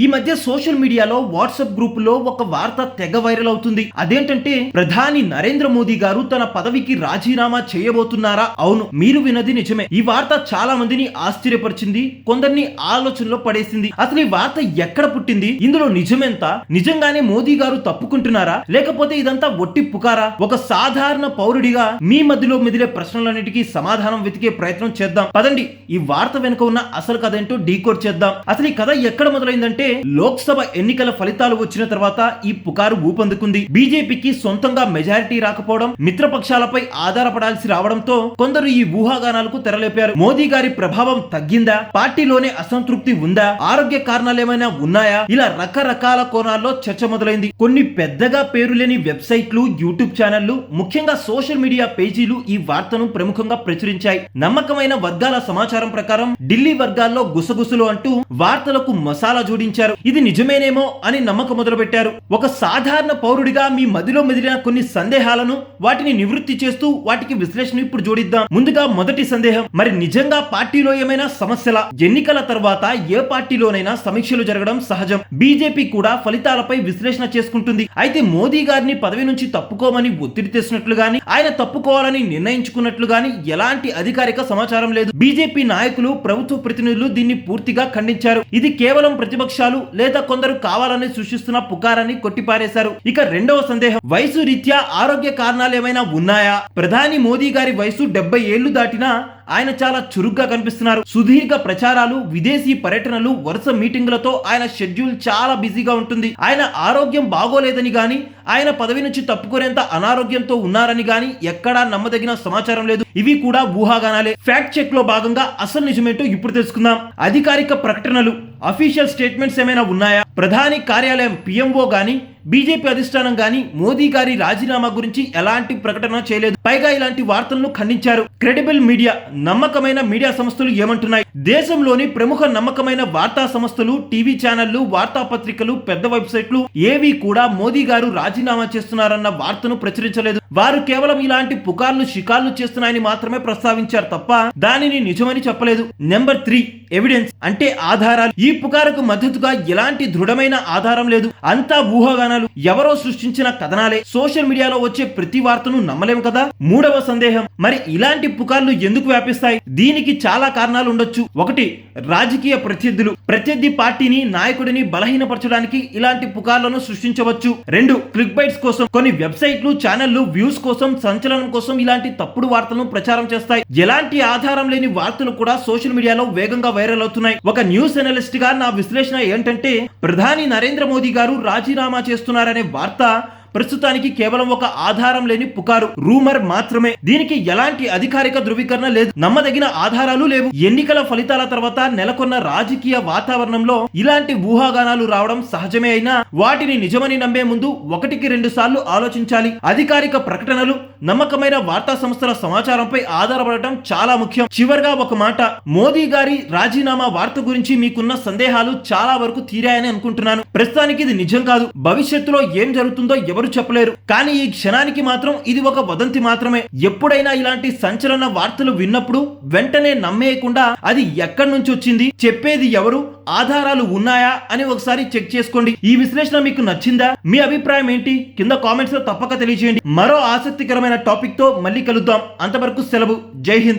ఈ మధ్య సోషల్ మీడియాలో వాట్సాప్ గ్రూపులో ఒక వార్త తెగ వైరల్ అవుతుంది. అదేంటంటే ప్రధాని నరేంద్ర మోదీ గారు తన పదవికి రాజీనామా చేయబోతున్నారా? అవును, మీరు విన్నది నిజమే. ఈ వార్త చాలా మందిని ఆశ్చర్యపరిచింది, కొందరిని ఆలోచనలో పడేసింది. అసలు ఈ వార్త ఎక్కడ పుట్టింది? ఇందులో నిజమెంత? నిజంగానే మోదీ గారు తప్పుకుంటున్నారా, లేకపోతే ఇదంతా ఒట్టి పుకారా? ఒక సాధారణ పౌరుడిగా మీ మధ్యలో మెదిలే ప్రశ్నలన్నిటికీ సమాధానం వెతికే ప్రయత్నం చేద్దాం. పదండి, ఈ వార్త వెనుక ఉన్న అసలు కథ ఏంటో డీకోడ్ చేద్దాం. అసలు ఈ కథ ఎక్కడ మొదలైందంటే లోక్సభ ఎన్నికల ఫలితాలు వచ్చిన తర్వాత ఈ పుకారు ఊపందుకుంది. బీజేపీకి సొంతంగా మెజారిటీ రాకపోవడం, మిత్రపక్షాలపై ఆధారపడాల్సి రావడంతో కొందరు ఈ ఊహాగానాలకు తెరలేపారు. మోదీ గారి ప్రభావం తగ్గిందా, పార్టీలోనే అసంతృప్తి ఉందా, ఆరోగ్య కారణాలు ఏమైనా ఉన్నాయా, ఇలా రకరకాల కోణాల్లో చర్చ మొదలైంది. కొన్ని పెద్దగా పేరు లేని వెబ్సైట్లు, యూట్యూబ్ ఛానళ్లు, ముఖ్యంగా సోషల్ మీడియా పేజీలు ఈ వార్తను ప్రముఖంగా ప్రచురించాయి. నమ్మకమైన వర్గాల సమాచారం ప్రకారం ఢిల్లీ వర్గాల్లో గుసగుసలు అంటూ వార్తలకు మసాలా జోడించారు. ఇది నిజమేనేమో అని నమ్మకం మొదలుపెట్టారు. ఒక సాధారణ పౌరుడిగా మీ మదిలో మెదిలిన కొన్ని సందేహాలను, వాటిని నివృత్తి చేస్తూ వాటికి విశ్లేషణ ఇప్పుడు జోడిద్దాం. ముందుగా మొదటి సందేహం, మరి నిజంగా పార్టీలో ఏమైనా సమస్యల? ఎన్నికల తర్వాత ఏ పార్టీలోనైనా సమీక్షలు జరగడం సహజం. బీజేపీ కూడా ఫలితాలపై విశ్లేషణ చేసుకుంటుంది. అయితే మోదీ గారిని పదవి నుంచి తప్పుకోమని ఒత్తిడి తెచ్చినట్లు గాని, ఆయన తప్పుకోవాలని నిర్ణయించుకున్నట్లు గాని ఎలాంటి అధికారిక సమాచారం లేదు. బీజేపీ నాయకులు, ప్రభుత్వ ప్రతినిధులు దీన్ని పూర్తిగా ఖండించారు. ఇది కేవలం ప్రతిపక్షాలు లేదా కొందరు కావాలని సృష్టిస్తున్న పుకారాన్ని కొట్టిపారేశారు. ఇక రెండవ సందేహం, వయసు రీత్యా ఆరోగ్య కారణాలు ఏమైనా ఉన్నాయా? ప్రధాని మోదీ గారి వయసు 70 ఏళ్లు దాటినా ఆయన చాలా చురుగ్గా కనిపిస్తున్నారు. సుదీర్ఘ ప్రచారాలు, విదేశీ పర్యటనలు, వరుస మీటింగులతో ఆయన షెడ్యూల్ చాలా బిజీగా ఉంటుంది. ఆయన ఆరోగ్యం బాగోలేదని గాని, ఆయన పదవి నుంచి తప్పుకునేంత అనారోగ్యంతో ఉన్నారని గాని ఎక్కడా నమ్మదగిన సమాచారం లేదు. ఇవి కూడా ఊహాగానాలే. ఫ్యాక్ట్ చెక్ లో భాగంగా అసలు నిజమేంటో ఇప్పుడు తెలుసుకుందాం. అధికారిక ప్రకటనలు, అఫీషియల్ స్టేట్మెంట్స్ ఏమైనా ఉన్నాయా? ప్రధాని కార్యాలయం పిఎంఓ గాని, బీజేపీ అధిష్టానం గాని మోదీ గారి రాజీనామా గురించి ఎలాంటి ప్రకటన చేయలేదు. పైగా ఇలాంటి వార్తలను ఖండించారు. క్రెడిబుల్ మీడియా, నమ్మకమైన మీడియా సంస్థలు ఏమంటున్నాయి? దేశంలోని ప్రముఖ నమ్మకమైన వార్తా సంస్థలు, టీవీ ఛానళ్లు, వార్తాపత్రికలు, పెద్ద వెబ్సైట్లు ఏవి కూడా మోదీ గారు రాజీనామా చేస్తున్నారన్న వార్తను ప్రచురించలేదు. వారు కేవలం ఇలాంటి పుకార్లు, షికార్లు చేస్తున్నాయని మాత్రమే ప్రస్తావించారు తప్ప దానిని నిజమని చెప్పలేదు. నెంబర్ 3, ఎవిడెన్స్ అంటే ఆధారాలు. ఈ పుకారుకు మద్దతుగా ఎలాంటి దృఢమైన ఆధారం లేదు. అంతా ఊహాగానాలు, ఎవరో సృష్టించిన కథనాలే. సోషల్ మీడియాలో వచ్చే ప్రతి వార్తను నమ్మలేము కదా. మూడవ సందేహం, మరి ఇలాంటి పుకార్లు ఎందుకు వ్యాపిస్తాయి? దీనికి చాలా కారణాలు ఉండొచ్చు. 1, రాజకీయ ప్రత్యర్థులు. ప్రత్యర్థి పార్టీని, నాయకుడిని బలహీనపరచడానికి ఇలాంటి పుకార్లను సృష్టించవచ్చు. 2, క్లిక్ బైట్స్ కోసం. కొన్ని వెబ్సైట్లు, ఛానళ్లు వ్యూస్ కోసం, సంచలనం కోసం ఇలాంటి తప్పుడు వార్తలను ప్రచారం చేస్తాయి. ఎలాంటి ఆధారం లేని వార్తలు కూడా సోషల్ మీడియాలో వేగంగా వైరల్ అవుతున్నాయి. ఒక న్యూస్ అనలిస్ట్ గా నా విశ్లేషణ ఏంటంటే, ప్రధాని నరేంద్ర మోదీ గారు రాజీనామా చేస్తున్నారనే వార్త ప్రస్తుతానికి కేవలం ఒక ఆధారం లేని పుకారు, రూమర్ మాత్రమే. దీనికి ఎలాంటి అధికారిక ధృవీకరణ లేదు, నమ్మదగిన ఆధారాలు లేవు. ఎన్నికల ఫలితాల తర్వాత నెలకొన్న రాజకీయ వాతావరణంలో ఇలాంటి ఊహాగానాలు రావడం సహజమే అయినా వాటిని నిజమని నమ్మే ముందు 1-2 సార్లు ఆలోచించాలి. అధికారిక ప్రకటనలు, నమ్మకమైన వార్తా సంస్థల సమాచారంపై ఆధారపడటం చాలా ముఖ్యం. చివరిగా ఒక మాట, మోదీ గారి రాజీనామా వార్త గురించి మీకున్న సందేహాలు చాలా వరకు తీరాయని అనుకుంటున్నాను. ప్రస్తుతానికి ఇది నిజం కాదు. భవిష్యత్తులో ఏం జరుగుతుందో ఎవరు చెప్పలేరు. కానీ ఈ క్షణానికి మాత్రం ఇది ఒక వదంతి మాత్రమే. ఎప్పుడైనా ఇలాంటి సంచలన వార్తలు విన్నప్పుడు వెంటనే నమ్మేయకుండా అది ఎక్కడి నుంచి వచ్చింది, చెప్పేది ఎవరు, ఆధారాలు ఉన్నాయా అని ఒకసారి చెక్ చేసుకోండి. ఈ విశ్లేషణ మీకు నచ్చిందా? మీ అభిప్రాయం ఏంటి? కింద కామెంట్స్ లో తప్పక తెలియజేయండి. మరో ఆసక్తికరమైన టాపిక్ తో మళ్ళీ కలుద్దాం. అంతవరకు సెలవు. జై హింద్.